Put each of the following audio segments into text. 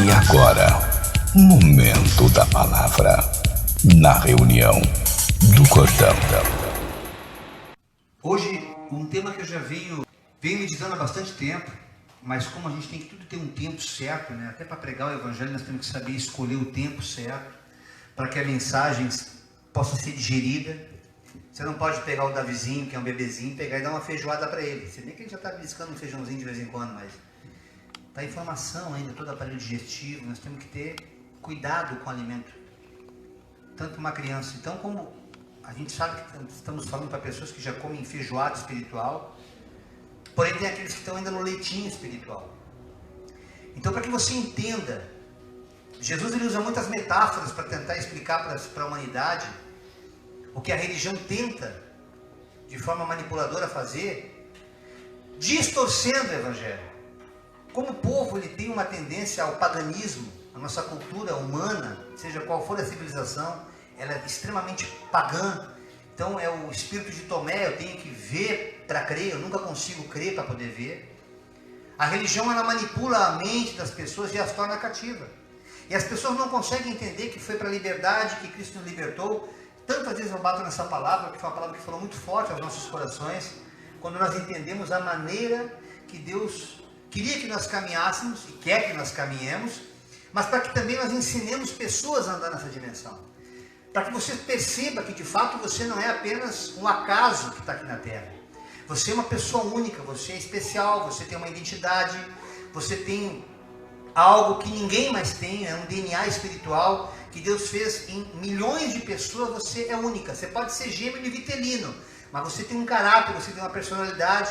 E agora, momento da palavra, na reunião do Cordão. Hoje, um tema que eu já venho meditando há bastante tempo, mas como a gente tem que tudo ter um tempo certo, né? Até para pregar o Evangelho nós temos que saber escolher o tempo certo, para que a mensagem possa ser digerida. Você não pode pegar o Davizinho, que é um bebezinho, pegar e dar uma feijoada para ele. Se bem que ele já está beliscando um feijãozinho de vez em quando, mas está em formação ainda, todo o aparelho digestivo, nós temos que ter cuidado com o alimento. Tanto uma criança, então como a gente sabe que estamos falando para pessoas que já comem feijoada espiritual, porém tem aqueles que estão ainda no leitinho espiritual. Então, para que você entenda, Jesus ele usa muitas metáforas para tentar explicar para a humanidade o que a religião tenta, de forma manipuladora, fazer, distorcendo o Evangelho. Como o povo ele tem uma tendência ao paganismo, a nossa cultura humana, seja qual for a civilização, ela é extremamente pagã. Então é o espírito de Tomé, eu tenho que ver para crer, eu nunca consigo crer para poder ver. A religião ela manipula a mente das pessoas e as torna cativas. E as pessoas não conseguem entender que foi para a liberdade que Cristo nos libertou. Tantas vezes eu bato nessa palavra, que foi uma palavra que falou muito forte aos nossos corações, quando nós entendemos a maneira que Deus queria que nós caminhássemos e quer que nós caminhemos, mas para que também nós ensinemos pessoas a andar nessa dimensão. Para que você perceba que de fato você não é apenas um acaso que está aqui na Terra. Você é uma pessoa única, você é especial, você tem uma identidade, você tem algo que ninguém mais tem, é um DNA espiritual que Deus fez em milhões de pessoas. Você é única, você pode ser gêmeo e vitelino, mas você tem um caráter, você tem uma personalidade.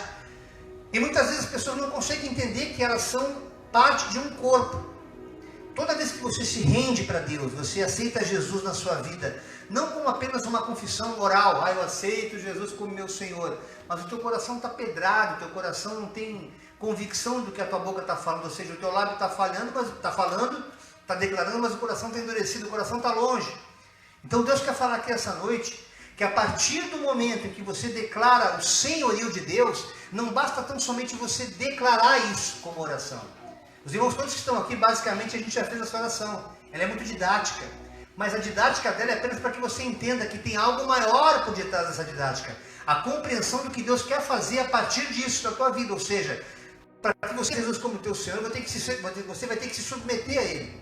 E muitas vezes as pessoas não conseguem entender que elas são parte de um corpo. Toda vez que você se rende para Deus, você aceita Jesus na sua vida, não como apenas uma confissão oral, eu aceito Jesus como meu Senhor, mas o teu coração está pedrado, o teu coração não tem convicção do que a tua boca está falando, ou seja, o teu lábio está falhando, está declarando, mas o coração está endurecido, o coração está longe. Então Deus quer falar aqui essa noite, que a partir do momento em que você declara o senhorio de Deus, não basta tão somente você declarar isso como oração. Os irmãos todos que estão aqui, basicamente a gente já fez essa oração, ela é muito didática, mas a didática dela é apenas para que você entenda que tem algo maior por detrás dessa didática, a compreensão do que Deus quer fazer a partir disso da tua vida, ou seja, para que você, Jesus como teu Senhor, você vai ter que se submeter a Ele.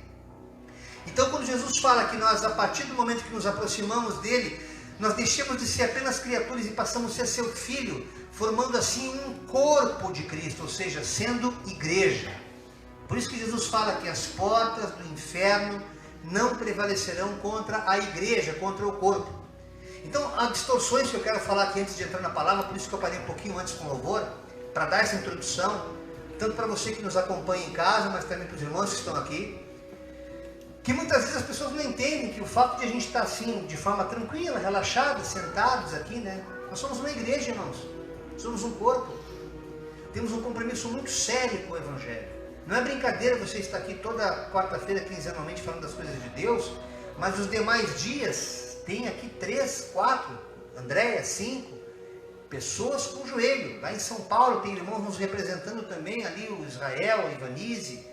Então quando Jesus fala que nós, a partir do momento que nos aproximamos dEle, nós deixamos de ser apenas criaturas e passamos a ser seu Filho, formando assim um corpo de Cristo, ou seja, sendo igreja. Por isso que Jesus fala que as portas do inferno não prevalecerão contra a igreja, contra o corpo. Então há distorções que eu quero falar aqui antes de entrar na palavra, por isso que eu parei um pouquinho antes com o louvor, para dar essa introdução, tanto para você que nos acompanha em casa, mas também para os irmãos que estão aqui, que muitas vezes as pessoas não entendem que o fato de a gente estar assim, de forma tranquila, relaxada, sentados aqui, né? Nós somos uma igreja, irmãos, somos um corpo, temos um compromisso muito sério com o Evangelho. Não é brincadeira você estar aqui toda quarta-feira, quinzenalmente, falando das coisas de Deus, mas os demais dias, tem aqui 3, 4, Andréia, 5, pessoas com joelho. Lá em São Paulo tem irmãos nos representando também, ali o Israel, a Ivanise,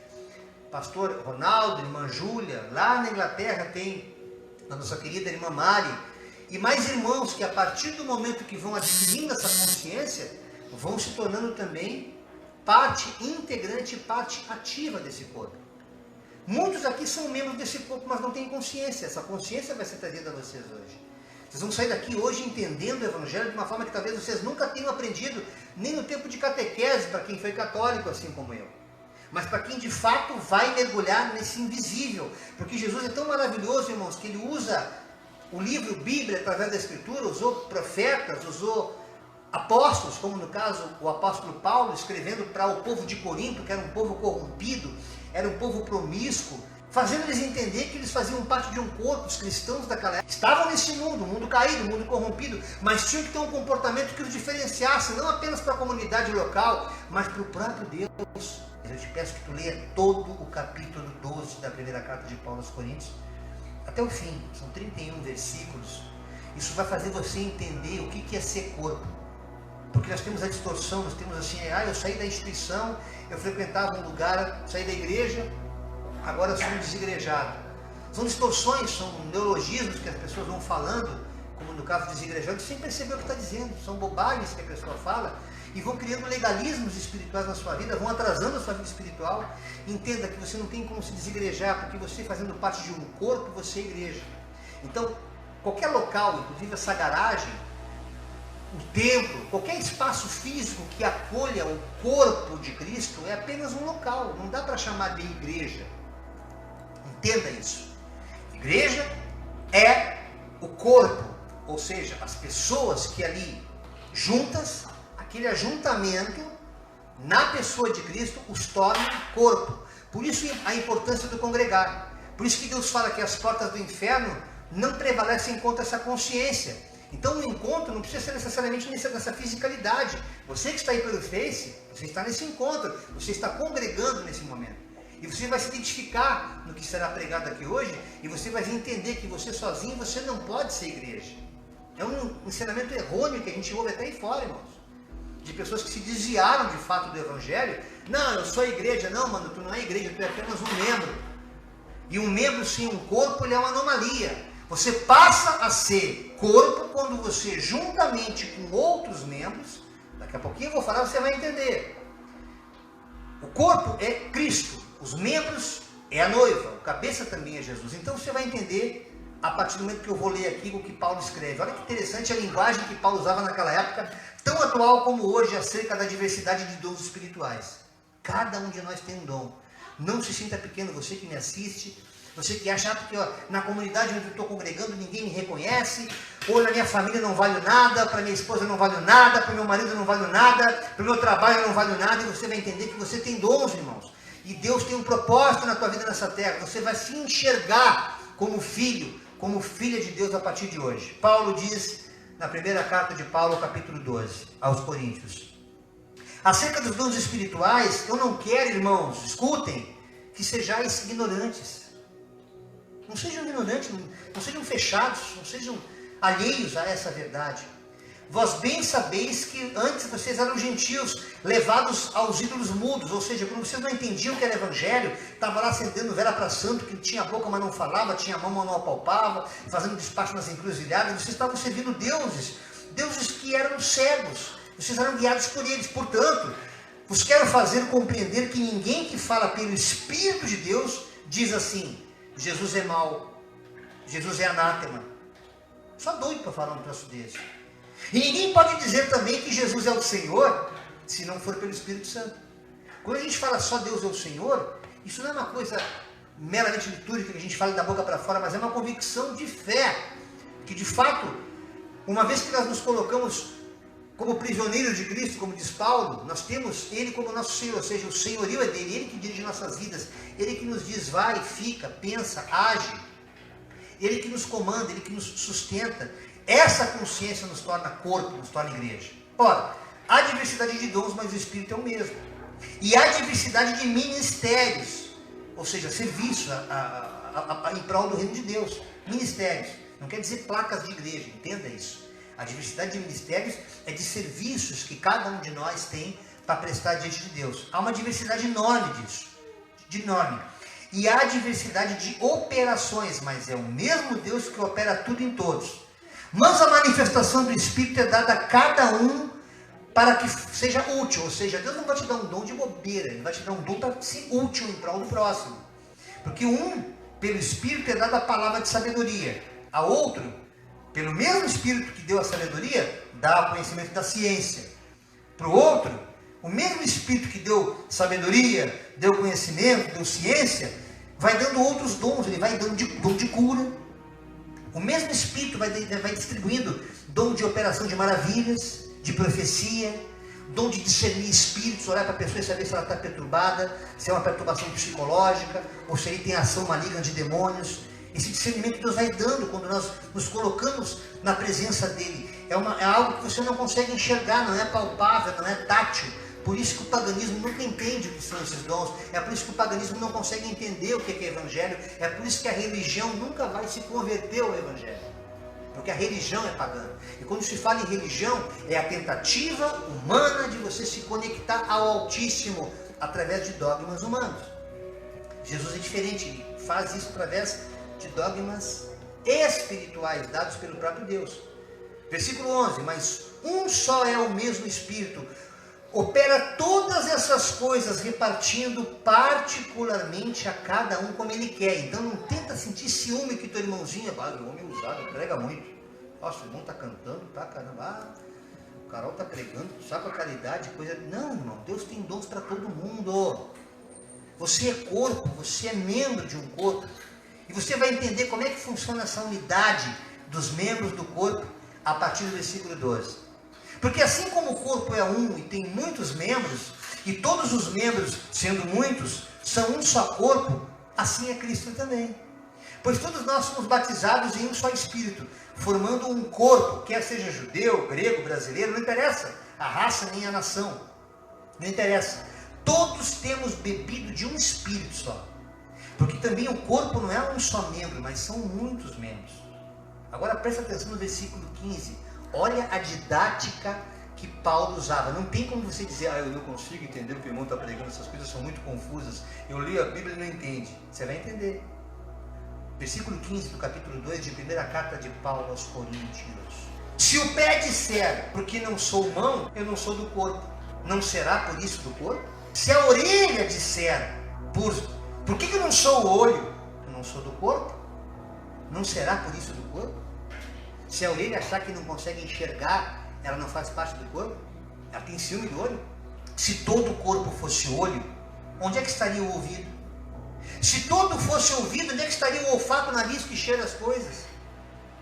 pastor Ronaldo, irmã Júlia. Lá na Inglaterra tem a nossa querida irmã Mari, e mais irmãos que a partir do momento que vão adquirindo essa consciência, vão se tornando também parte integrante, parte ativa desse corpo. Muitos aqui são membros desse corpo, mas não têm consciência. Essa consciência vai ser trazida a vocês hoje. Vocês vão sair daqui hoje entendendo o Evangelho de uma forma que talvez vocês nunca tenham aprendido, nem no tempo de catequese, para quem foi católico, assim como eu. Mas para quem de fato vai mergulhar nesse invisível. Porque Jesus é tão maravilhoso, irmãos, que ele usa o livro Bíblia através da Escritura, usou profetas, usou apóstolos, como no caso o apóstolo Paulo, escrevendo para o povo de Corinto, que era um povo corrompido, era um povo promíscuo, fazendo eles entender que eles faziam parte de um corpo. Os cristãos daquela época estavam nesse mundo caído, mundo corrompido, mas tinham que ter um comportamento que os diferenciasse, não apenas para a comunidade local, mas para o próprio Deus. Eu te peço que tu leia todo o capítulo 12 da primeira carta de Paulo aos Coríntios, até o fim, são 31 versículos. Isso vai fazer você entender o que é ser corpo. Porque nós temos a distorção, nós temos assim, eu saí da instituição, eu frequentava um lugar, saí da igreja, agora eu sou um desigrejado. São distorções, são neologismos que as pessoas vão falando, como no caso de desigrejado, sem perceber o que está dizendo. São bobagens que a pessoa fala e vão criando legalismos espirituais na sua vida, vão atrasando a sua vida espiritual. Entenda que você não tem como se desigrejar, porque você, fazendo parte de um corpo, você é igreja. Então, qualquer local, inclusive essa garagem, o templo, qualquer espaço físico que acolha o corpo de Cristo é apenas um local, não dá para chamar de igreja. Entenda isso. Igreja é o corpo, ou seja, as pessoas que ali juntas, aquele ajuntamento na pessoa de Cristo os torna corpo. Por isso a importância do congregar. Por isso que Deus fala que as portas do inferno não prevalecem contra essa consciência. Então o encontro não precisa ser necessariamente nessa fisicalidade. Você que está aí pelo Face, você está nesse encontro, você está congregando nesse momento. E você vai se identificar no que será pregado aqui hoje, e você vai entender que você sozinho, você não pode ser igreja. É um ensinamento errôneo que a gente ouve até aí fora, irmãos. De pessoas que se desviaram de fato do Evangelho. Não, eu sou a igreja. Não, mano, tu não é igreja, tu é apenas um membro. E um membro sem um corpo, ele é uma anomalia. Você passa a ser corpo quando você, juntamente com outros membros, daqui a pouquinho eu vou falar, você vai entender. O corpo é Cristo, os membros é a noiva, o cabeça também é Jesus. Então você vai entender a partir do momento que eu vou ler aqui o que Paulo escreve. Olha que interessante a linguagem que Paulo usava naquela época, tão atual como hoje, acerca da diversidade de dons espirituais. Cada um de nós tem um dom. Não se sinta pequeno, você que me assiste, você que acha, porque na comunidade onde eu estou congregando ninguém me reconhece, ou na minha família não valho nada, para minha esposa não valho nada, para meu marido não valho nada, para o meu trabalho não valho nada, e você vai entender que você tem dons, irmãos. E Deus tem um propósito na tua vida nessa terra. Você vai se enxergar como filho, como filha de Deus a partir de hoje. Paulo diz, na primeira carta de Paulo, capítulo 12, aos Coríntios. Acerca dos dons espirituais, eu não quero, irmãos, escutem, que sejais ignorantes. Não sejam ignorantes, não sejam fechados, não sejam alheios a essa verdade. Vós bem sabeis que antes vocês eram gentios, levados aos ídolos mudos, ou seja, quando vocês não entendiam o que era evangelho, estavam lá acendendo vela para santo, que tinha boca, mas não falava, tinha mão, mas não apalpava, fazendo despacho nas encruzilhadas, vocês estavam servindo deuses que eram cegos, vocês eram guiados por eles. Portanto, vos quero fazer compreender que ninguém que fala pelo Espírito de Deus diz assim: Jesus é mau, Jesus é anátema. Só doido para falar um troço desse. E ninguém pode dizer também que Jesus é o Senhor, se não for pelo Espírito Santo. Quando a gente fala só Deus é o Senhor, isso não é uma coisa meramente litúrgica que a gente fala da boca para fora, mas é uma convicção de fé, que de fato, uma vez que nós nos colocamos como prisioneiros de Cristo, como diz Paulo, nós temos Ele como nosso Senhor, ou seja, o senhorio é dele, Ele que dirige nossas vidas, Ele que nos diz vai, fica, pensa, age, Ele que nos comanda, Ele que nos sustenta. Essa consciência nos torna corpo, nos torna igreja. Ora, há diversidade de dons, mas o Espírito é o mesmo. E há diversidade de ministérios, ou seja, serviço em prol do reino de Deus. Ministérios, não quer dizer placas de igreja, entenda isso. A diversidade de ministérios é de serviços que cada um de nós tem para prestar diante de Deus. Há uma diversidade enorme disso, enorme. E há diversidade de operações, mas é o mesmo Deus que opera tudo em todos. Mas a manifestação do Espírito é dada a cada um para que seja útil. Ou seja, Deus não vai te dar um dom de bobeira, Ele vai te dar um dom para ser útil em prol do próximo. Porque pelo Espírito é dada a palavra de sabedoria. A outro, pelo mesmo Espírito que deu a sabedoria, dá o conhecimento da ciência. Para o outro, o mesmo Espírito que deu sabedoria, deu conhecimento, deu ciência, vai dando outros dons. Ele vai dando dom de cura. O mesmo Espírito vai distribuindo dom de operação de maravilhas, de profecia, dom de discernir espíritos, olhar para a pessoa e saber se ela está perturbada, se é uma perturbação psicológica, ou se aí tem ação maligna de demônios. Esse discernimento Deus vai dando quando nós nos colocamos na presença dEle. É algo que você não consegue enxergar, não é palpável, não é tátil. Por isso que o paganismo nunca entende o que são esses dons. É por isso que o paganismo não consegue entender o que é evangelho. É por isso que a religião nunca vai se converter ao evangelho. Porque a religião é pagã. E quando se fala em religião, é a tentativa humana de você se conectar ao Altíssimo através de dogmas humanos. Jesus é diferente, ele faz isso através de dogmas espirituais dados pelo próprio Deus. Versículo 11, mas um só é o mesmo Espírito, opera todas essas coisas, repartindo particularmente a cada um como ele quer. Então não tenta sentir ciúme que teu irmãozinho, o homem usado, prega muito. Nossa, o irmão está cantando, tá, caramba, o Carol está pregando, sabe a caridade, coisa. Não, irmão, Deus tem dons para todo mundo. Você é corpo, você é membro de um corpo. E você vai entender como é que funciona essa unidade dos membros do corpo a partir do versículo 12. Porque assim como o corpo é um e tem muitos membros, e todos os membros, sendo muitos, são um só corpo, assim é Cristo também. Pois todos nós somos batizados em um só Espírito, formando um corpo, quer seja judeu, grego, brasileiro, não interessa a raça nem a nação, não interessa. Todos temos bebido de um Espírito só. Porque também o corpo não é um só membro, mas são muitos membros. Agora presta atenção no versículo 15. Olha a didática que Paulo usava. Não tem como você dizer, eu não consigo entender o que o irmão está pregando, essas coisas são muito confusas. Eu leio a Bíblia e não entende. Você vai entender. Versículo 15 do capítulo 2 de primeira carta de Paulo aos Coríntios. Se o pé disser, porque não sou mão, eu não sou do corpo, não será por isso do corpo? Se a orelha disser, por que eu não sou o olho? Eu não sou do corpo? Não será por isso do corpo? Se a orelha achar que não consegue enxergar, ela não faz parte do corpo? Ela tem ciúme do olho? Se todo o corpo fosse olho, onde é que estaria o ouvido? Se todo fosse ouvido, onde é que estaria o olfato, o nariz que cheira as coisas?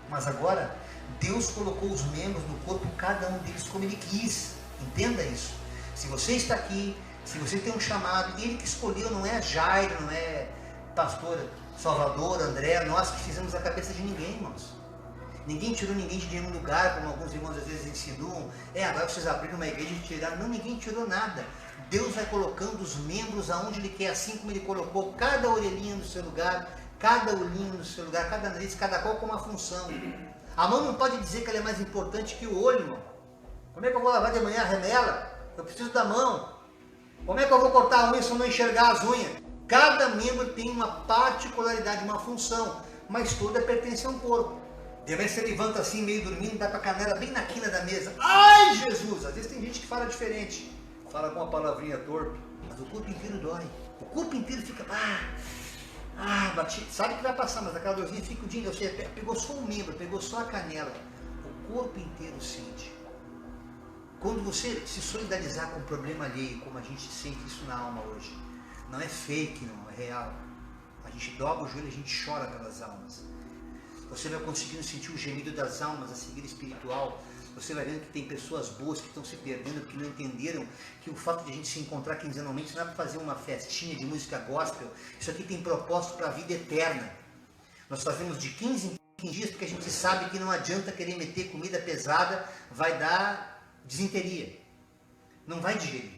Mas agora, Deus colocou os membros no corpo, cada um deles como Ele quis. Entenda isso. Se você está aqui, se você tem um chamado, Ele que escolheu, não é Jairo, não é pastor Salvador, André, nós que fizemos a cabeça de ninguém, irmãos. Ninguém tirou ninguém de nenhum lugar, como alguns irmãos às vezes insinuam. Agora vocês abriram uma igreja e tiraram. Não, ninguém tirou nada. Deus vai colocando os membros aonde Ele quer, assim como Ele colocou cada orelhinha no seu lugar, cada olhinho no seu lugar, cada nariz, cada qual com uma função. A mão não pode dizer que ela é mais importante que o olho, irmão. Como é que eu vou lavar de manhã a remela? Eu preciso da mão. Como é que eu vou cortar a unha se eu não enxergar as unhas? Cada membro tem uma particularidade, uma função, mas toda pertence a um corpo. De vez você levanta assim, meio dormindo, dá com a canela bem na quina da mesa. Ai, Jesus! Às vezes tem gente que fala diferente. Fala com uma palavrinha torpe. Mas o corpo inteiro dói. O corpo inteiro fica... batido. Sabe que vai passar, mas aquela dorzinha fica o dia inteiro. Você pegou só um membro, pegou só a canela. O corpo inteiro sente. Quando você se solidarizar com o problema alheio, como a gente sente isso na alma hoje, não é fake, não, é real. A gente dobra o joelho, a gente chora pelas almas. Você vai conseguindo sentir o gemido das almas, a cegueira espiritual. Você vai vendo que tem pessoas boas que estão se perdendo, porque não entenderam que o fato de a gente se encontrar quinzenalmente não é para fazer uma festinha de música gospel. Isso aqui tem propósito para a vida eterna. Nós fazemos de 15 em 15 dias porque a gente sabe que não adianta querer meter comida pesada, vai dar desinteria. Não vai digerir.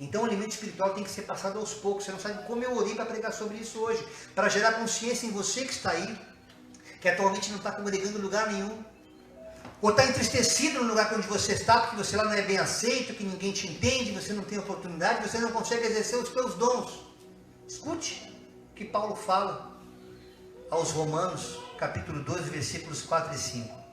Então o alimento espiritual tem que ser passado aos poucos. Você não sabe como eu orei para pregar sobre isso hoje. Para gerar consciência em você que está aí, que atualmente não está congregando em lugar nenhum, ou está entristecido no lugar onde você está, porque você lá não é bem aceito, que ninguém te entende, você não tem oportunidade, você não consegue exercer os seus dons. Escute o que Paulo fala aos Romanos, capítulo 12, versículos 4 e 5.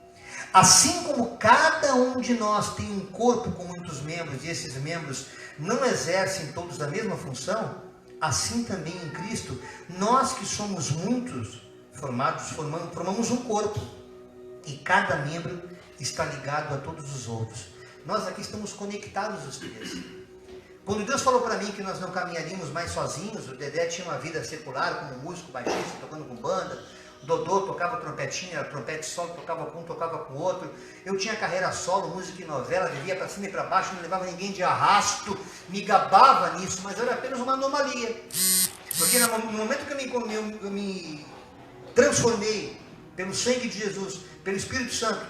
Assim como cada um de nós tem um corpo com muitos membros, e esses membros não exercem todos a mesma função, assim também em Cristo, nós que somos muitos, formamos um corpo, e cada membro está ligado a todos os outros. Nós aqui estamos conectados os três. Quando Deus falou para mim que nós não caminharíamos mais sozinhos, o Dedé tinha uma vida secular como músico, baixista, tocando com banda, o Dodô tocava trompetinha, era trompete solo, tocava com um, tocava com o outro. Eu tinha carreira solo, música e novela, vivia para cima e para baixo, não levava ninguém de arrasto, me gabava nisso, mas era apenas uma anomalia. Porque no momento que eu me transformei pelo sangue de Jesus, pelo Espírito Santo,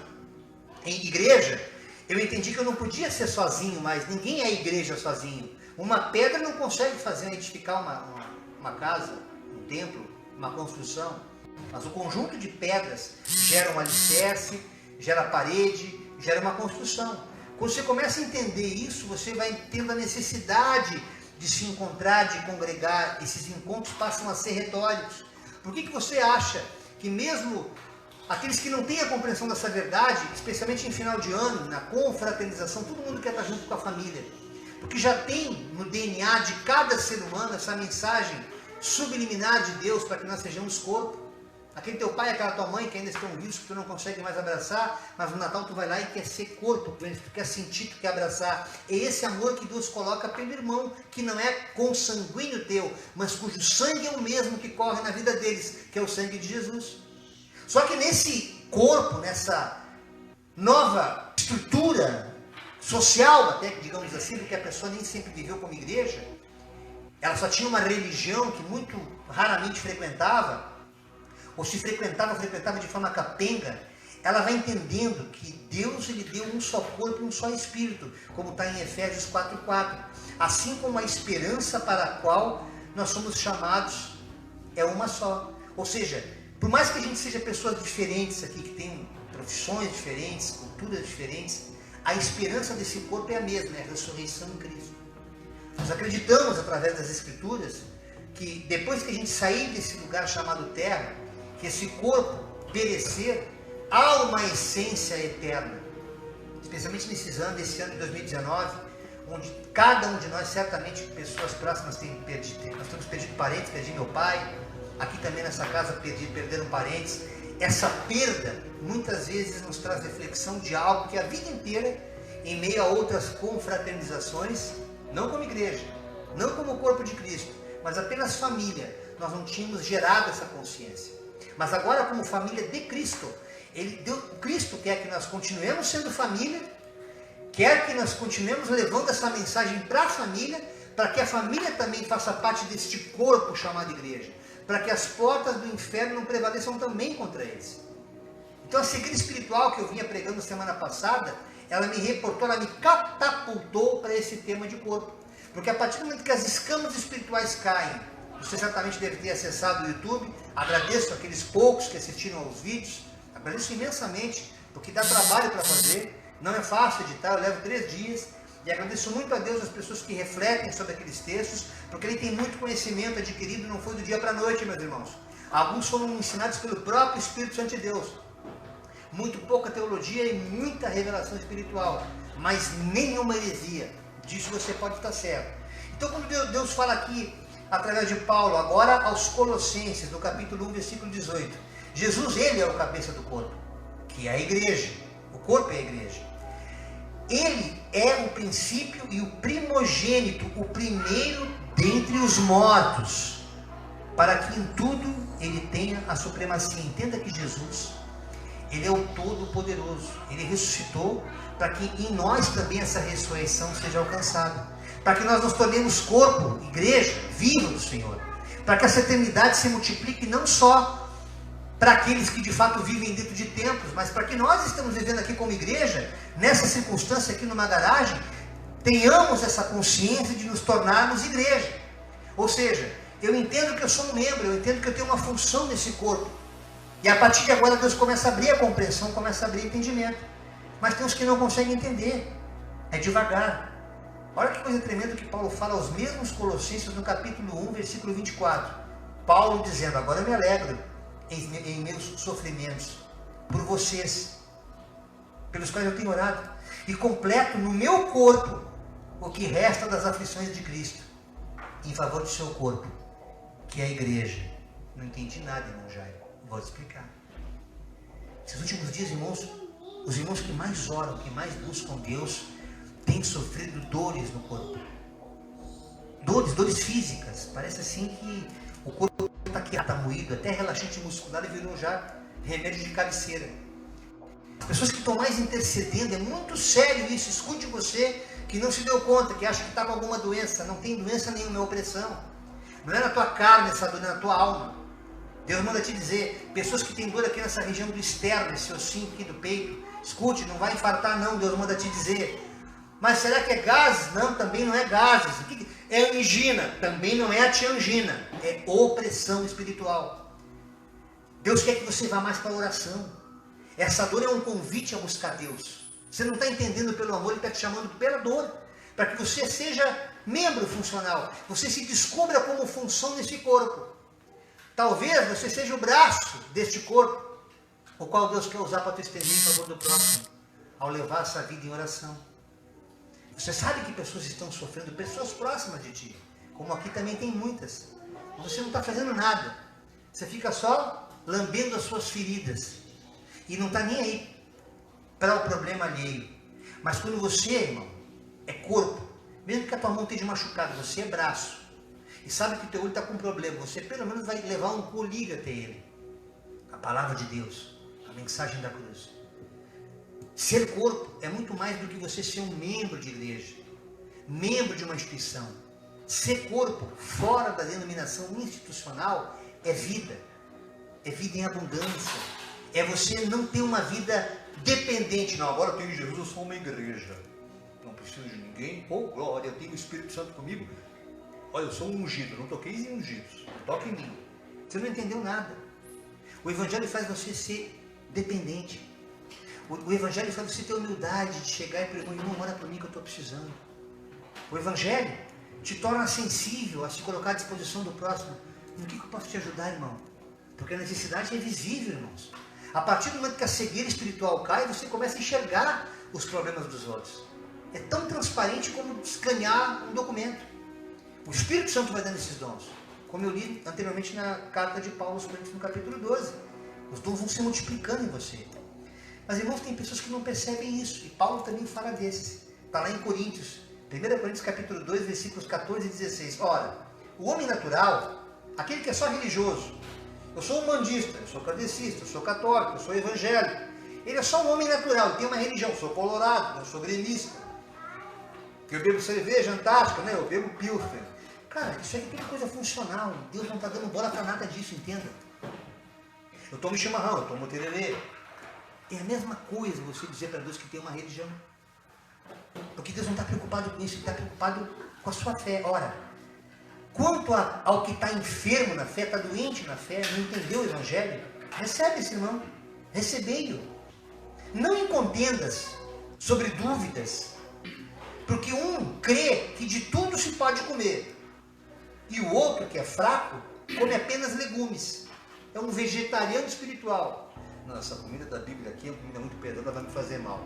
em igreja, eu entendi que eu não podia ser sozinho mais. Ninguém é igreja sozinho. Uma pedra não consegue edificar uma casa, um templo, uma construção. Mas o conjunto de pedras gera um alicerce, gera parede, gera uma construção. Quando você começa a entender isso, você vai tendo a necessidade de se encontrar, de congregar, esses encontros passam a ser retóricos. Por que você acha que mesmo aqueles que não têm a compreensão dessa verdade, especialmente em final de ano, na confraternização, todo mundo quer estar junto com a família? Porque já tem no DNA de cada ser humano essa mensagem subliminar de Deus para que nós sejamos corpo. Aquele teu pai, aquela tua mãe que ainda estão vivos, que tu não consegue mais abraçar, mas no Natal tu vai lá e quer ser corpo, tu quer sentir, tu quer abraçar. É esse amor que Deus coloca pelo irmão, que não é consanguíneo teu, mas cujo sangue é o mesmo que corre na vida deles, que é o sangue de Jesus. Só que nesse corpo, nessa nova estrutura social, até digamos assim, porque a pessoa nem sempre viveu como igreja, ela só tinha uma religião que muito raramente frequentava, ou se frequentava de forma capenga, ela vai entendendo que Deus ele deu um só corpo e um só espírito, como está em Efésios 4:4. Assim como a esperança para a qual nós somos chamados é uma só. Ou seja, por mais que a gente seja pessoas diferentes aqui, que tenham profissões diferentes, culturas diferentes, a esperança desse corpo é a mesma, é a ressurreição em Cristo. Nós acreditamos, através das Escrituras, que depois que a gente sair desse lugar chamado terra, que esse corpo perecer, há uma essência eterna. Especialmente nesses anos, desse ano de 2019, onde cada um de nós, certamente, pessoas próximas, nós temos perdido parentes, perdi meu pai, aqui também nessa casa perderam parentes. Essa perda, muitas vezes, nos traz reflexão de algo que a vida inteira, em meio a outras confraternizações, não como igreja, não como corpo de Cristo, mas apenas família, nós não tínhamos gerado essa consciência. Mas agora, como família de Cristo, Cristo quer que nós continuemos sendo família, quer que nós continuemos levando essa mensagem para a família, para que a família também faça parte deste corpo chamado igreja, para que as portas do inferno não prevaleçam também contra eles. Então a cegueira espiritual que eu vinha pregando semana passada, ela me reportou, ela me catapultou para esse tema de corpo. Porque a partir do momento que as escamas espirituais caem, você certamente deve ter acessado o YouTube, agradeço aqueles poucos que assistiram aos vídeos, agradeço imensamente, porque dá trabalho para fazer, não é fácil editar, eu levo 3 dias, e agradeço muito a Deus as pessoas que refletem sobre aqueles textos, porque ele tem muito conhecimento adquirido, não foi do dia para a noite, meus irmãos. Alguns foram ensinados pelo próprio Espírito Santo de Deus. Muito pouca teologia e muita revelação espiritual, mas nenhuma heresia. Disso você pode estar certo. Então, quando Deus fala aqui, através de Paulo, agora aos Colossenses, no capítulo 1, versículo 18. Jesus, ele é o cabeça do corpo, que é a igreja. O corpo é a igreja. Ele é o princípio e o primogênito, o primeiro dentre os mortos, para que em tudo ele tenha a supremacia. Entenda que Jesus, ele é o Todo-Poderoso. Ele ressuscitou para que em nós também essa ressurreição seja alcançada. Para que nós nos tornemos corpo, igreja, viva do Senhor. Para que essa eternidade se multiplique não só para aqueles que de fato vivem dentro de templos, mas para que nós estamos vivendo aqui como igreja, nessa circunstância aqui numa garagem, tenhamos essa consciência de nos tornarmos igreja. Ou seja, eu entendo que eu sou um membro, eu entendo que eu tenho uma função nesse corpo. E a partir de agora Deus começa a abrir a compreensão, começa a abrir o entendimento. Mas tem uns que não conseguem entender. É devagar. Olha que coisa tremenda que Paulo fala aos mesmos Colossenses no capítulo 1, versículo 24. Paulo dizendo, agora eu me alegro em meus sofrimentos por vocês, pelos quais eu tenho orado, e completo no meu corpo o que resta das aflições de Cristo, em favor do seu corpo, que é a igreja. Não entendi nada, irmão Jairo. Vou te explicar. Esses últimos dias, irmãos, os irmãos que mais oram, que mais buscam Deus, têm sofrido dores no corpo. Dores físicas. Parece assim que o corpo está moído, até relaxante muscular, e virou já remédio de cabeceira. As pessoas que estão mais intercedendo, é muito sério isso. Escute você que não se deu conta, que acha que está com alguma doença. Não tem doença nenhuma, é opressão. Não é na tua carne essa dor, é na tua alma. Deus manda te dizer, pessoas que têm dor aqui nessa região do externo, esse ossinho aqui do peito, escute, não vai infartar não, Deus manda te dizer. Mas será que é gases? Não, também não é gases. O que é angina? Também não é a tiangina, é opressão espiritual. Deus quer que você vá mais para a oração. Essa dor é um convite a buscar Deus. Você não está entendendo pelo amor, Ele está te chamando pela dor. para que você seja membro funcional, você se descubra como função nesse corpo. Talvez você seja o braço deste corpo, o qual Deus quer usar para testemunhar em favor do próximo, ao levar essa vida em oração. Você sabe que pessoas estão sofrendo, pessoas próximas de ti, como aqui também tem muitas. Você não está fazendo nada, você fica só lambendo as suas feridas e não está nem aí para o problema alheio. Mas quando você, irmão, é corpo, mesmo que a tua mão esteja machucada, você é braço, e sabe que o teu olho está com problema, você pelo menos vai levar um colírio até ele. A palavra de Deus, a mensagem da cruz. Ser corpo é muito mais do que você ser um membro de igreja, membro de uma instituição. Ser corpo, fora da denominação institucional, é vida em abundância. É você não ter uma vida dependente. Não, agora eu tenho Jesus, eu sou uma igreja. Não preciso de ninguém. Oh, glória, eu tenho o Espírito Santo comigo. Olha, eu sou um ungido, não toquei em ungidos. Toque em mim. Você não entendeu nada. O Evangelho faz você ser dependente. O Evangelho faz você ter humildade de chegar e perguntar, irmão, ora por mim que eu estou precisando. O Evangelho te torna sensível a se colocar à disposição do próximo. No que eu posso te ajudar, irmão? Porque a necessidade é visível, irmãos. A partir do momento que a cegueira espiritual cai, você começa a enxergar os problemas dos outros. É tão transparente como escanear um documento. O Espírito Santo vai dando esses dons. Como eu li anteriormente na carta de Paulo aos Coríntios, no capítulo 12. Os dons vão se multiplicando em você. Mas, irmãos, tem pessoas que não percebem isso. E Paulo também fala desses. Está lá em Coríntios. 1 Coríntios capítulo 2, versículos 14 e 16. Ora, o homem natural, aquele que é só religioso, eu sou umbandista, eu sou kardecista, eu sou católico, eu sou evangélico. Ele é só um homem natural, ele tem uma religião. Eu sou colorado, eu sou gremista. Eu bebo cerveja antártica, né? Eu bebo pilsen. Cara, isso aqui é coisa funcional. Deus não está dando bola para nada disso, entenda. Eu tomo chimarrão, eu tomo tererê. É a mesma coisa você dizer para Deus que tem uma religião. Porque Deus não está preocupado com isso, Ele está preocupado com a sua fé. Ora, quanto ao que está enfermo na fé, está doente na fé, não entendeu o Evangelho, recebe esse irmão, recebei-o. Não em contendas sobre dúvidas, porque um crê que de tudo se pode comer, e o outro, que é fraco, come apenas legumes. É um vegetariano espiritual. Não, essa comida da Bíblia aqui é uma comida muito pesada, vai me fazer mal.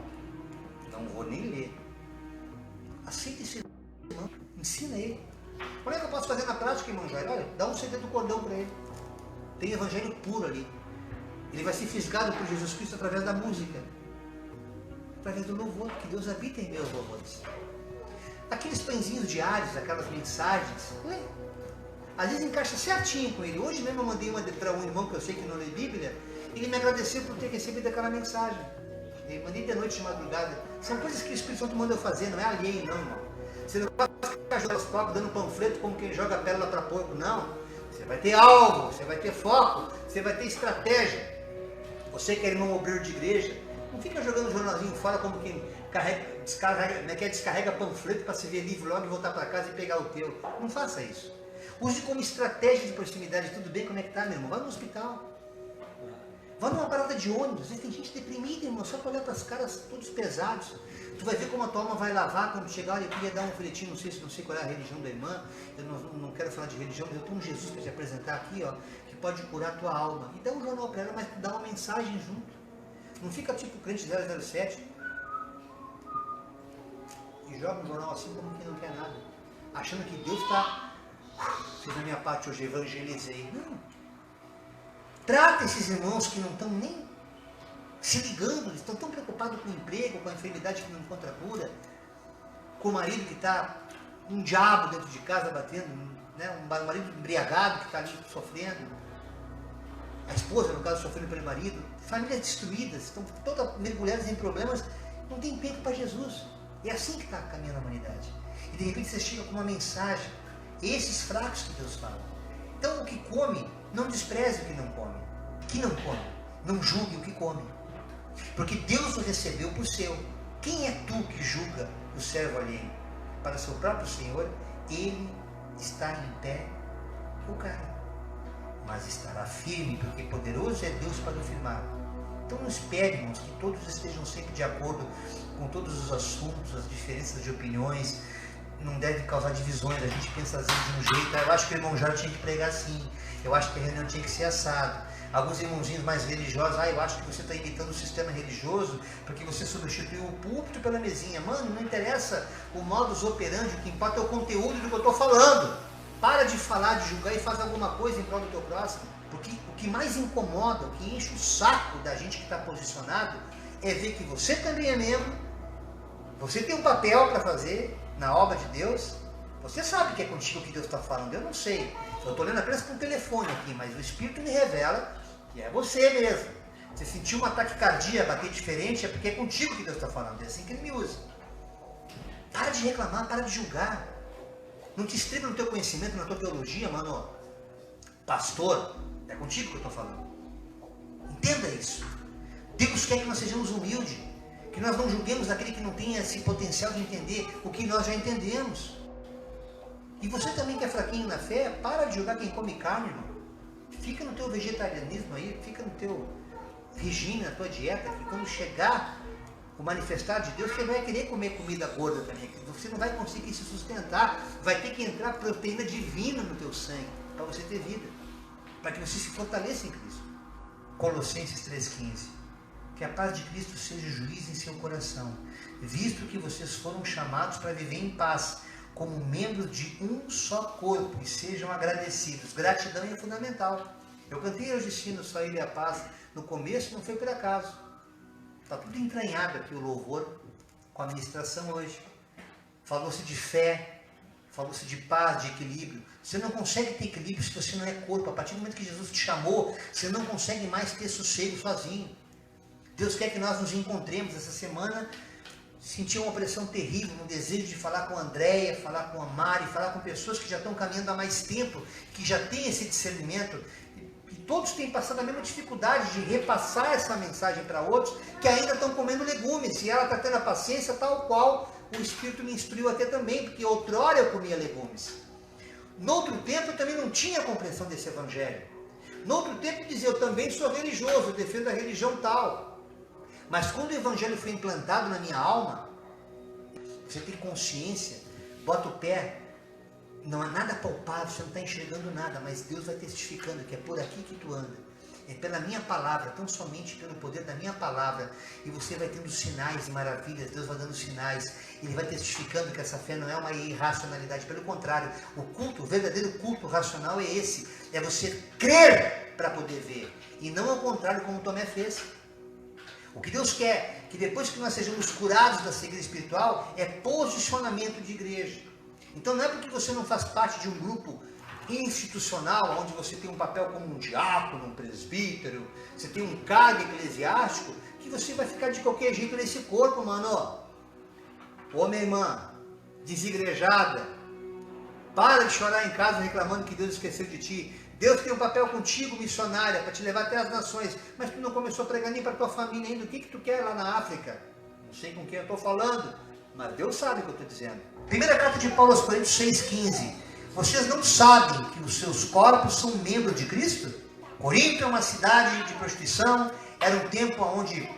Não vou nem ler. Aceita esse irmão, ensina ele. Como é que eu posso fazer na prática, irmão Jair? Olha, dá um CD do cordão para ele. Tem evangelho puro ali. Ele vai ser fisgado por Jesus Cristo através da música, através do louvor, que Deus habita em meus louvores. Aqueles pãezinhos diários, aquelas mensagens, às vezes encaixa certinho com ele. Hoje mesmo eu mandei uma para um irmão que eu sei que não lê Bíblia, ele me agradeceu por ter recebido aquela mensagem. Eu mandei de noite, de madrugada. São coisas que o Espírito Santo manda eu fazer, não é alheio não, irmão. Você não vai ficar jogando dando panfleto como quem joga pérola para porco, não. Você vai ter alvo, você vai ter foco, você vai ter estratégia. Você que é irmão obreiro de igreja, não fica jogando jornalzinho fora como quem descarrega panfleto para se ver livre logo e voltar para casa e pegar o teu. Não faça isso. Use como estratégia de proximidade. Tudo bem? Como é que tá, meu irmão? Vai no hospital. Vai numa parada de ônibus. Às vezes tem gente deprimida, irmão, só para olhar para as caras todos pesados. Tu vai ver como a tua alma vai lavar quando chegar. Olha, eu queria dar um folhetinho, não sei qual é a religião da irmã. Eu não quero falar de religião, mas eu tenho um Jesus para te apresentar aqui, ó, que pode curar a tua alma. E dá um jornal para ela, mas dá uma mensagem junto. Não fica tipo crente 007 e joga um jornal assim como quem não quer nada, achando que Deus está... Fiz a minha parte hoje, evangelizei. Não. Trata esses irmãos que não estão nem se ligando, eles estão tão preocupados com o emprego, com a enfermidade que não encontra cura, com o marido que está um diabo dentro de casa batendo, né? Um marido embriagado que está ali sofrendo, a esposa, no caso, sofrendo pelo marido, famílias destruídas, estão todas mergulhadas em problemas, não tem tempo para Jesus. É assim que está caminhando a humanidade. E de repente você chega com uma mensagem, esses fracos que Deus fala. Então o que come, não despreze o que não come. Que não come, não julgue o que come. Porque Deus o recebeu por seu. Quem é tu que julga o servo alheio? Para seu próprio Senhor, ele está em pé, o cara. Mas estará firme, porque poderoso é Deus para o firmar. Então não espere, irmãos, que todos estejam sempre de acordo com todos os assuntos, as diferenças de opiniões. Não deve causar divisões, a gente pensa às vezes de um jeito. Eu acho que o irmão Jorge tinha que pregar assim, eu acho que a reunião tinha que ser assado. Alguns irmãozinhos mais religiosos, eu acho que você está imitando o sistema religioso porque você substituiu o púlpito pela mesinha. Mano, não interessa o modus operandi, o que importa é o conteúdo do que eu estou falando. Para de falar, de julgar e faz alguma coisa em prol do teu próximo. Porque o que mais incomoda, o que enche o saco da gente que está posicionado é ver que você também é membro, você tem um papel para fazer na obra de Deus. Você sabe que é contigo que Deus está falando, eu não sei. Eu estou lendo apenas com o telefone aqui, mas o Espírito me revela que é você mesmo. Você sentiu um ataque cardíaco, bater diferente, é porque é contigo que Deus está falando, é assim que Ele me usa. Para de reclamar, para de julgar. Não te estriba no teu conhecimento, na tua teologia, mano. Pastor, é contigo que eu estou falando. Entenda isso. Deus quer que nós sejamos humildes, que nós não julguemos aquele que não tem esse potencial de entender o que nós já entendemos. E você também que é fraquinho na fé, para de julgar quem come carne, irmão. Fica no teu vegetarianismo aí, fica no teu regime, na tua dieta, que quando chegar o manifestar de Deus, você vai querer comer comida gorda também. Você não vai conseguir se sustentar, vai ter que entrar proteína divina no teu sangue, para você ter vida, para que você se fortaleça em Cristo. Colossenses 3,15. Que a paz de Cristo seja juiz em seu coração, visto que vocês foram chamados para viver em paz, como membros de um só corpo, e sejam agradecidos. Gratidão é fundamental. Eu cantei hoje Destino, Só Ele e a Paz, no começo não foi por acaso. Está tudo entranhado aqui o louvor, com a ministração hoje. Falou-se de fé, falou-se de paz, de equilíbrio. Você não consegue ter equilíbrio se você não é corpo. A partir do momento que Jesus te chamou, você não consegue mais ter sossego sozinho. Deus quer que nós nos encontremos essa semana. Senti uma pressão terrível, um desejo de falar com a Andréia, falar com a Mari, falar com pessoas que já estão caminhando há mais tempo, que já têm esse discernimento. E todos têm passado a mesma dificuldade de repassar essa mensagem para outros que ainda estão comendo legumes. E ela está tendo a paciência tal qual o Espírito me instruiu até também, porque outrora eu comia legumes. No outro tempo eu também não tinha compreensão desse evangelho. No outro tempo eu dizia, eu também sou religioso, eu defendo a religião tal. Mas quando o evangelho foi implantado na minha alma, você tem consciência, bota o pé, não há nada palpável, você não está enxergando nada, mas Deus vai testificando que é por aqui que tu anda. É pela minha palavra, tão somente pelo poder da minha palavra, e você vai tendo sinais e maravilhas, Deus vai dando sinais, Ele vai testificando que essa fé não é uma irracionalidade, pelo contrário, o culto, o verdadeiro culto racional é esse, é você crer para poder ver, e não ao contrário como Tomé fez. O que Deus quer, que depois que nós sejamos curados da cegueira espiritual, é posicionamento de igreja. Então não é porque você não faz parte de um grupo institucional, onde você tem um papel como um diácono, um presbítero, você tem um cargo eclesiástico, que você vai ficar de qualquer jeito nesse corpo, mano. Ô minha irmã, desigrejada, para de chorar em casa reclamando que Deus esqueceu de ti. Deus tem um papel contigo, missionária, para te levar até as nações, mas tu não começou a pregar nem para tua família ainda. O que tu quer lá na África? Não sei com quem eu estou falando, mas Deus sabe o que eu estou dizendo. Primeira carta de Paulo aos Coríntios 6,15. Vocês não sabem que os seus corpos são membros de Cristo? Corinto é uma cidade de prostituição, era um tempo onde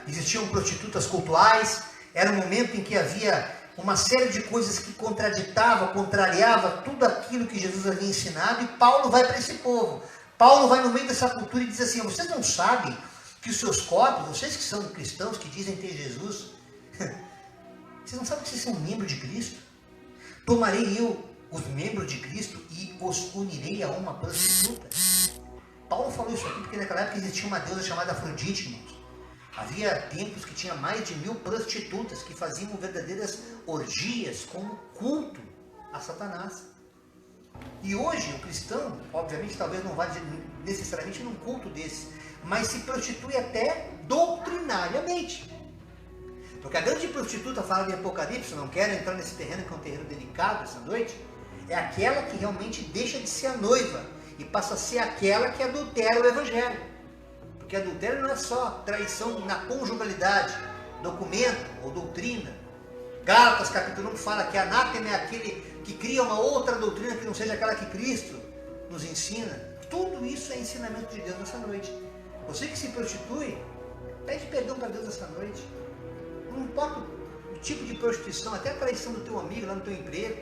existiam prostitutas cultuais, era um momento em que havia uma série de coisas que contrariava tudo aquilo que Jesus havia ensinado, e Paulo vai para esse povo. Paulo vai no meio dessa cultura e diz assim, vocês não sabem que os seus corpos, vocês que são cristãos, que dizem ter Jesus, vocês não sabem que vocês são membros de Cristo? Tomarei eu os membros de Cristo e os unirei a uma prostituta. Paulo falou isso aqui porque naquela época existia uma deusa chamada Afrodite, irmãos. Havia templos que tinha mais de 1000 prostitutas que faziam verdadeiras orgias como culto a Satanás. E hoje o cristão, obviamente, talvez não vá necessariamente num culto desse, mas se prostitui até doutrinariamente. Porque a grande prostituta fala de Apocalipse, não quero entrar nesse terreno que é um terreno delicado essa noite, é aquela que realmente deixa de ser a noiva e passa a ser aquela que adultera o evangelho. Porque adultério não é só traição na conjugalidade, documento ou doutrina. Gálatas capítulo 1 fala que anátema é aquele que cria uma outra doutrina que não seja aquela que Cristo nos ensina. Tudo isso é ensinamento de Deus nessa noite. Você que se prostitui, Pede perdão para Deus essa noite. Não importa o tipo de prostituição, até a traição do teu amigo lá no teu emprego.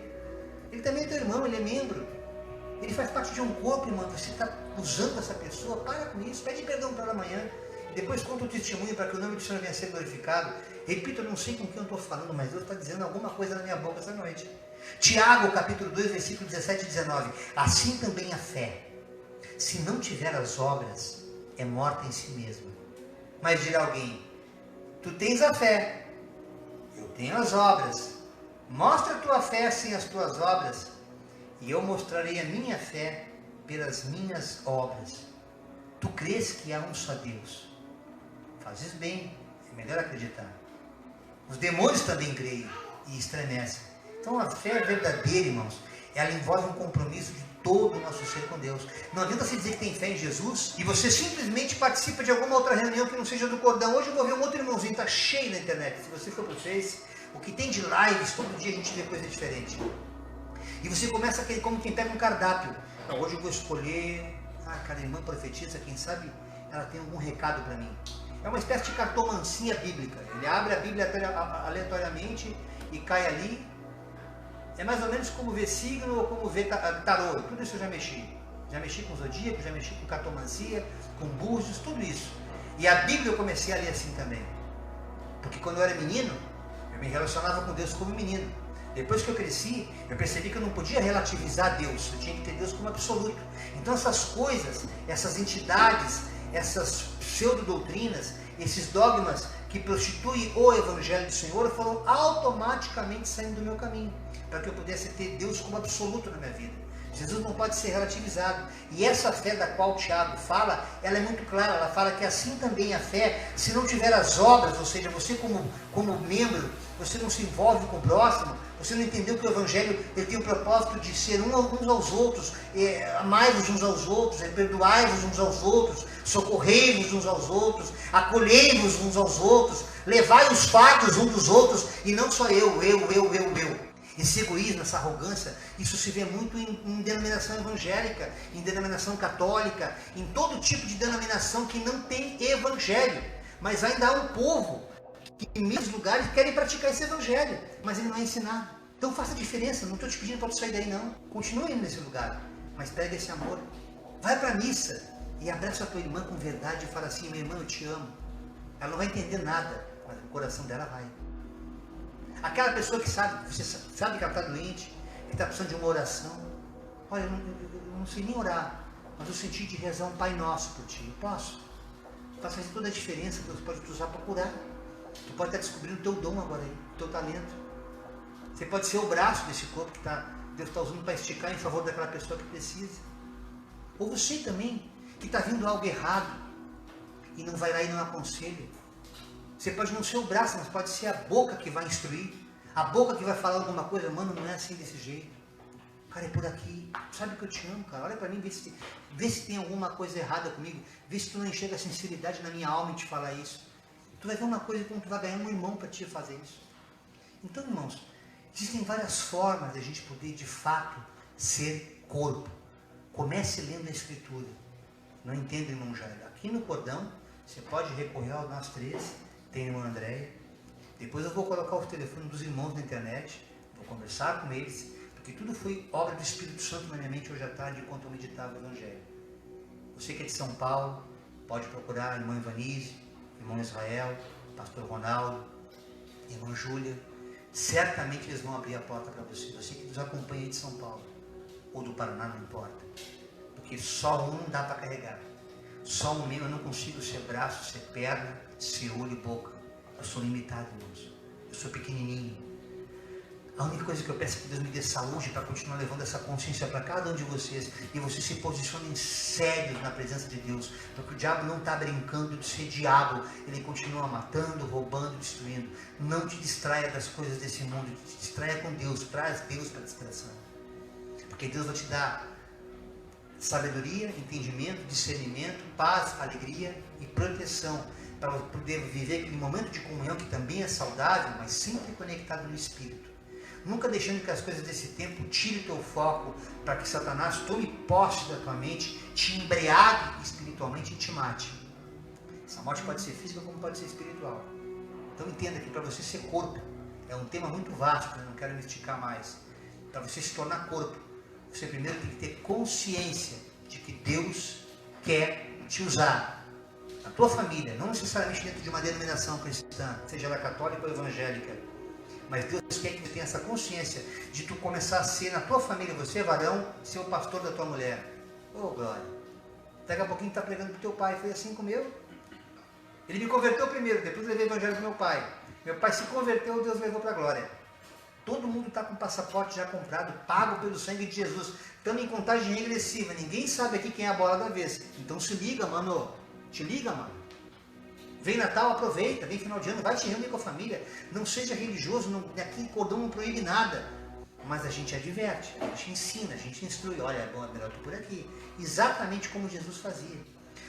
Ele também é teu irmão, ele é membro. Ele faz parte de um corpo, irmão. Você está usando essa pessoa, para com isso. Pede perdão para ela amanhã. Depois conta o testemunho para que o nome do Senhor venha a ser glorificado. Repito, eu não sei com quem eu estou falando, mas Deus está dizendo alguma coisa na minha boca essa noite. Tiago, capítulo 2, versículo 17 e 19. Assim também a fé, se não tiver as obras, é morta em si mesma. Mas dirá alguém, tu tens a fé, eu tenho as obras. Mostra a tua fé sem as tuas obras, e eu mostrarei a minha fé pelas minhas obras. Tu crês que há um só Deus? Fazes bem, é melhor acreditar. Os demônios também creem e estremecem. Então a fé é verdadeira, irmãos. Ela envolve um compromisso de todo o nosso ser com Deus. Não adianta você dizer que tem fé em Jesus e você simplesmente participa de alguma outra reunião que não seja do cordão. Hoje eu vou ver um outro irmãozinho, está cheio na internet. Se você for para o Face, o que tem de lives, todo dia a gente vê coisa diferente. E você começa a querer, como quem pega um cardápio. Não, hoje eu vou escolher, cara, a irmã profetiza, quem sabe ela tem algum recado para mim. É uma espécie de cartomancia bíblica. Ele abre a Bíblia aleatoriamente e cai ali. É mais ou menos como ver signo ou como ver tarô. Tudo isso eu já mexi. Já mexi com zodíaco, já mexi com cartomancia, com búzios, tudo isso. E a Bíblia eu comecei a ler assim também. Porque quando eu era menino, eu me relacionava com Deus como menino. Depois que eu cresci, eu percebi que eu não podia relativizar Deus. Eu tinha que ter Deus como absoluto. Então essas coisas, essas entidades, essas pseudo-doutrinas, esses dogmas que prostituem o Evangelho do Senhor foram automaticamente saindo do meu caminho, para que eu pudesse ter Deus como absoluto na minha vida. Jesus não pode ser relativizado. E essa fé da qual Tiago fala, ela é muito clara. Ela fala que assim também a fé, se não tiver as obras, ou seja, você como membro, você não se envolve com o próximo, você não entendeu que o Evangelho ele tem o propósito de ser uns aos outros, amai-vos uns aos outros, perdoai-vos uns aos outros, socorrei-vos uns aos outros, acolhei-vos uns aos outros, levai os fardos uns dos outros, e não só eu. Esse egoísmo, essa arrogância, isso se vê muito em denominação evangélica, em denominação católica, em todo tipo de denominação que não tem evangelho. Mas ainda há um povo que em muitos lugares querem praticar esse evangelho, mas ele não é ensinado. Então faça a diferença, não estou te pedindo para tu sair daí não. Continue indo nesse lugar, mas pega esse amor. Vai para a missa e abraça a tua irmã com verdade e fala assim, minha irmã, eu te amo. Ela não vai entender nada, mas o coração dela vai. Aquela pessoa que sabe, você sabe que ela está doente, que está precisando de uma oração. Olha, eu não sei nem orar, mas eu senti de rezar um Pai Nosso por ti. Eu posso? Faz toda a diferença, Deus pode te usar para curar. Tu pode estar descobrindo o teu dom agora aí, o teu talento. Você pode ser o braço desse corpo que Deus está usando para esticar em favor daquela pessoa que precisa. Ou você também, que está vindo algo errado e não vai lá e não aconselha. Você pode não ser o braço, mas pode ser a boca que vai instruir. A boca que vai falar alguma coisa. Mano, não é assim desse jeito. Cara, é por aqui. Sabe que eu te amo, cara. Olha para mim, vê se tem alguma coisa errada comigo. Vê se tu não enxerga a sinceridade na minha alma em te falar isso. Tu vai ver uma coisa como tu vai ganhar um irmão para te fazer isso. Então, irmãos, existem várias formas de a gente poder, de fato, ser corpo. Comece lendo a Escritura. Não entendo, irmão Jair. Aqui no cordão, você pode recorrer ao nós três. Tem a irmã Andréia. Depois eu vou colocar o telefone dos irmãos na internet. Vou conversar com eles. Porque tudo foi obra do Espírito Santo na minha mente hoje à tarde, enquanto eu meditava o Evangelho. Você que é de São Paulo, pode procurar a irmã Ivanise, irmão Israel, pastor Ronaldo, irmã Júlia. Certamente eles vão abrir a porta para você. Você que nos acompanha aí de São Paulo, ou do Paraná, não importa. Porque só um não dá para carregar. Só um mesmo eu não consigo ser braço, ser perna, ser olho e boca. Eu sou limitado, irmãos. Eu sou pequenininho. A única coisa que eu peço é que Deus me dê saúde para continuar levando essa consciência para cada um de vocês. E vocês se posicionem sérios na presença de Deus. Porque o diabo não está brincando de ser diabo. Ele continua matando, roubando, destruindo. Não te distraia das coisas desse mundo. Te distraia com Deus. Traz Deus para a distração. Porque Deus vai te dar sabedoria, entendimento, discernimento, paz, alegria e proteção para poder viver aquele momento de comunhão que também é saudável, mas sempre conectado no Espírito. Nunca deixando que as coisas desse tempo tirem o teu foco para que Satanás tome posse da tua mente, te embriague espiritualmente e te mate. Essa morte pode ser física como pode ser espiritual. Então entenda que para você ser corpo, é um tema muito vasto, né? Não quero me esticar mais. Para você se tornar corpo, você primeiro tem que ter consciência de que Deus quer te usar na tua família, não necessariamente dentro de uma denominação cristã, seja ela católica ou evangélica, mas Deus quer que tu tenha essa consciência de tu começar a ser na tua família, você varão, ser o pastor da tua mulher. Oh glória, daqui a pouquinho tu está pregando pro teu pai. Foi assim com o meu. Ele me converteu primeiro, depois levei o evangelho pro meu pai. Meu pai se converteu, Deus levou para a glória. Todo mundo está com passaporte já comprado, pago pelo sangue de Jesus. Estamos em contagem regressiva, ninguém sabe aqui quem é a bola da vez. Então se liga, mano. Te liga, mano. Vem Natal, aproveita. Vem final de ano, vai te reunir com a família. Não seja religioso, não, aqui cordão não proíbe nada. Mas a gente adverte, a gente ensina, a gente instrui. Olha, é bom, é melhor tu por aqui. Exatamente como Jesus fazia.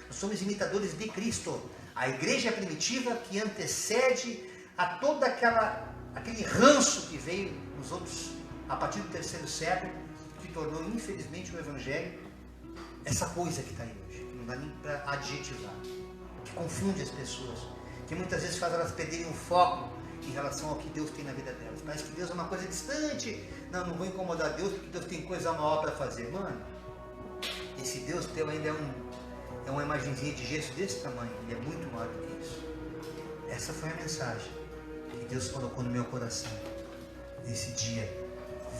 Nós somos imitadores de Cristo. A igreja primitiva que antecede a toda aquele ranço que veio nos outros, a partir do 3º século, que tornou infelizmente o evangelho essa coisa que está aí hoje, que não dá nem para adjetivar, que confunde as pessoas, que muitas vezes faz elas perderem o foco em relação ao que Deus tem na vida delas. Parece que Deus é uma coisa distante. Não vou incomodar Deus porque Deus tem coisa maior para fazer. Mano, esse Deus teu ainda é uma imagenzinha de gesso desse tamanho, ele é muito maior do que isso. Essa foi a mensagem que Deus colocou no meu coração nesse dia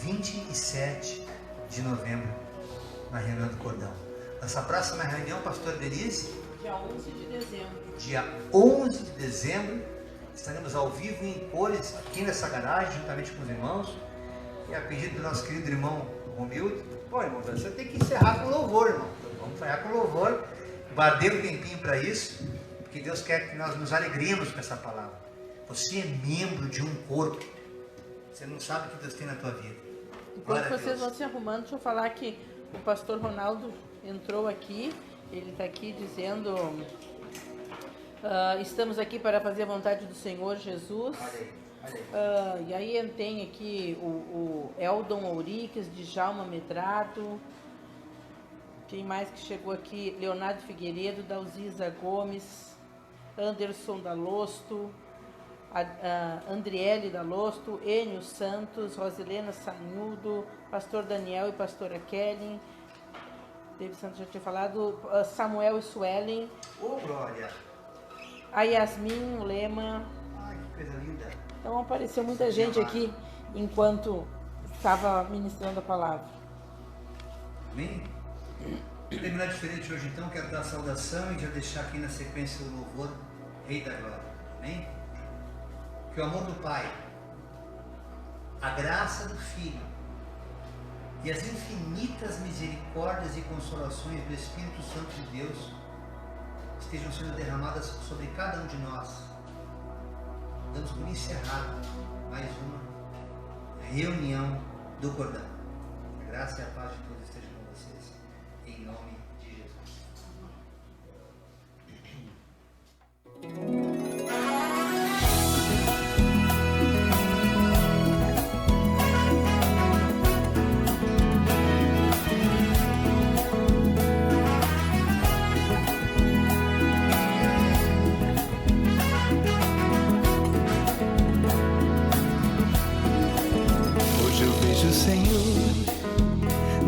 27 de novembro, na reunião do Cordão. Nossa próxima reunião, pastor Denise? Dia 11 de dezembro. Dia 11 de dezembro, estaremos ao vivo em cores aqui nessa garagem, juntamente com os irmãos, e a pedido do nosso querido irmão Romildo. Pô, irmão, você tem que encerrar com louvor, irmão. Vamos encerrar com louvor, guardei um tempinho para isso, porque Deus quer que nós nos alegremos com essa palavra. Você é membro de um corpo, você não sabe o que Deus tem na tua vida. Enquanto vocês vão se arrumando, deixa eu falar que o pastor Ronaldo entrou aqui, ele está aqui dizendo, estamos aqui para fazer a vontade do Senhor Jesus. Olha aí. E aí tem aqui o Eldon Ouriques, Djalma Medrado, quem mais que chegou aqui? Leonardo Figueiredo, Dalziza Gomes, Anderson Dalosto, Andriele Dalosto, Enio Santos, Rosilena Sanhudo, pastor Daniel e pastora Kelly, David Santos já tinha falado, Samuel e Suelen, Ô, glória! a Yasmin Lema. Ai, que coisa linda! Então apareceu muita gente aqui enquanto estava ministrando a palavra. Amém? Vou terminar diferente hoje então, quero dar a saudação e já deixar aqui na sequência o louvor, Rei da Glória. Amém? Que o amor do Pai, a graça do Filho e as infinitas misericórdias e consolações do Espírito Santo de Deus estejam sendo derramadas sobre cada um de nós. Damos por encerrado mais uma reunião do Cordão. A graça e a paz de todos estejam com vocês. Em nome de Jesus.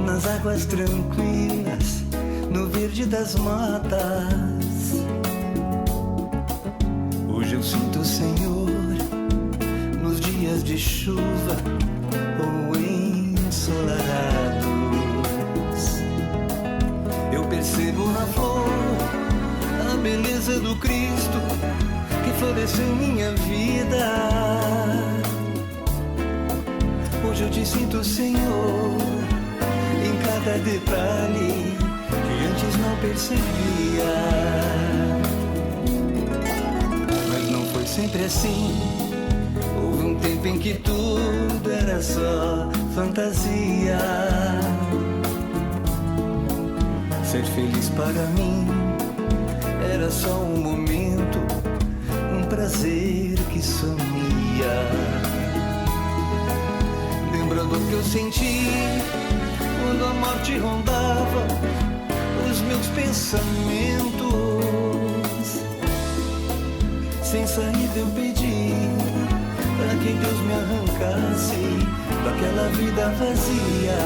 Nas águas tranquilas, no verde das matas. Hoje eu sinto o Senhor nos dias de chuva ou ensolarados. Eu percebo na flor a beleza do Cristo que floresceu em minha vida. Hoje eu te sinto, Senhor, em cada detalhe que antes não percebia. Mas não foi sempre assim. Houve um tempo em que tudo era só fantasia. Ser feliz para mim era só um momento, um prazer que sumia. Lembrando o que eu senti quando a morte rondava os meus pensamentos. saída eu pedi para que Deus me arrancasse daquela vida vazia.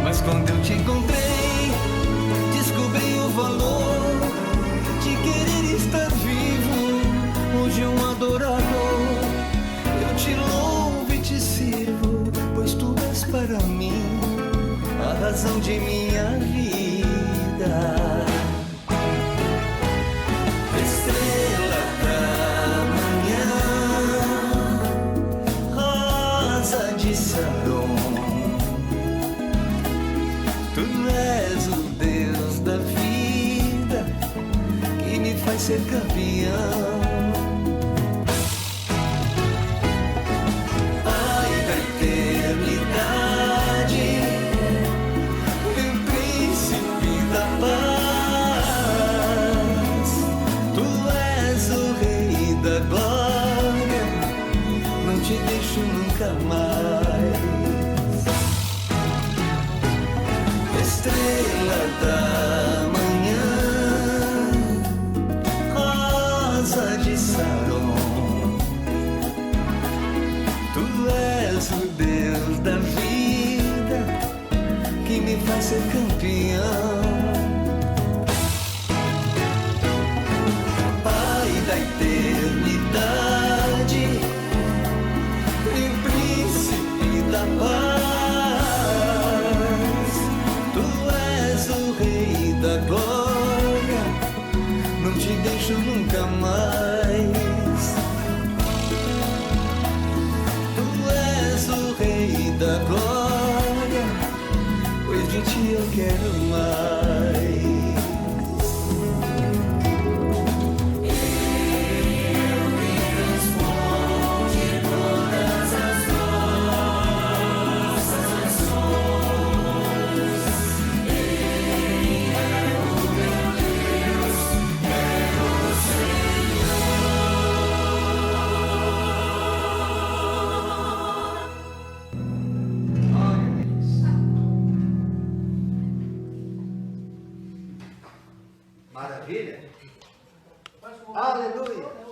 Mas quando eu te encontrei, descobri o valor de querer estar vivo. Hoje um adorador, eu te louvo e te sirvo, pois tu és para mim a razão de minha vida. Estrela da manhã, rosa de Saron, tu és o Deus da vida que me faz ser campeão. Pai da eternidade, meu príncipe da paz, tu és o Rei da glória, não te deixo nunca mais. Estrela da manhã, rosa de Saron, tu és o Deus da vida que me faz ser campeão. Pai da eternidade, meu príncipe da paz, tu és o Rei da glória, não te deixo nunca mais. Tu és o Rei da glória, pois de ti eu quero mais. Maravilha? Aleluia!